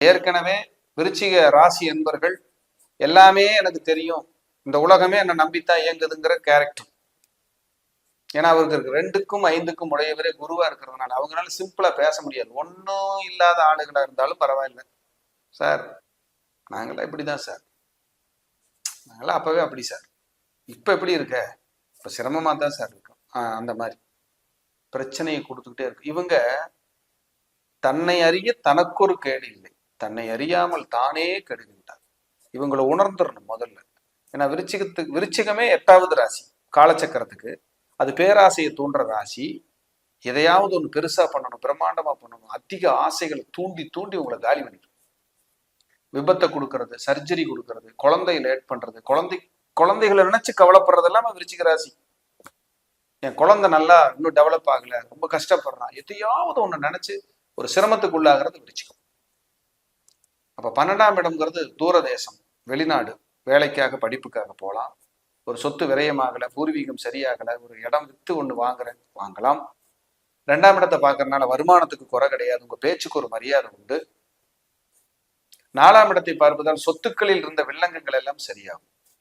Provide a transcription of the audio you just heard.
ஏற்கனவே விருச்சிக ராசி என்பர்கள் எல்லாமே எனக்கு தெரியும், இந்த உலகமே என்னை நம்பித்தான் இயங்குதுங்கிற கேரக்டர். ஏன்னா அவருக்கு 2க்கும் 5க்கும் உடையவரே குருவா இருக்கிறதுனால அவங்களால சிம்பிளா பேச முடியாது. ஒன்றும் இல்லாத ஆளுகளா இருந்தாலும் பரவாயில்ல சார், நாங்களாம் இப்படிதான் சார், நாங்களாம் அப்பவே அப்படி சார், இப்ப எப்படி இருக்க, இப்ப சிரமமா தான் சார் இருக்கும். அந்த மாதிரி பிரச்சனையை கொடுத்துக்கிட்டே இருக்கு. இவங்க தன்னை அறிய தனக்கொரு கேடு இல்லை, தன்னை அறியாமல் தானே கெடுகின்றார். இவங்களை உணர்ந்துடணும் முதல்ல. ஏன்னா விருச்சிகமே 8வது ராசி காலச்சக்கரத்துக்கு. அது பேராசையை தூண்டுற ராசி. எதையாவது ஒன்று பெருசா பண்ணணும், பிரம்மாண்டமா பண்ணணும், அதிக ஆசைகளை தூண்டி தூண்டி உங்களை காலி பண்ணிடும். விபத்தை கொடுக்கறது, சர்ஜரி கொடுக்கறது, குழந்தை லேட் பண்றது, குழந்தைகளை நினைச்சு கவலைப்படுறது எல்லாமே விருச்சிக ராசி. என் குழந்தை நல்லா இன்னும் டெவலப் ஆகல, ரொம்ப கஷ்டப்படுறான், எதையாவது ஒண்ணு நினைச்சு ஒரு சிரமத்துக்குள்ளாகிறது விருச்சிகம். அப்ப 12ஆம் இடம்ங்கிறது தூரதேசம், வெளிநாடு, வேலைக்காக படிப்புக்காக போகலாம், ஒரு சொத்து விரயமாகல, பூர்வீகம் சரியாகல, ஒரு இடம் வித்து ஒண்ணு வாங்கலாம். 2ஆம் இடத்தை பார்க்கறதுனால வருமானத்துக்கு குறை கிடையாது, உங்க பேச்சுக்கு ஒரு மரியாதை உண்டு. 4ஆம் இடத்தை பார்ப்பதால் சொத்துக்களில் இருந்த வில்லங்கங்கள் எல்லாம் சரியாகும்.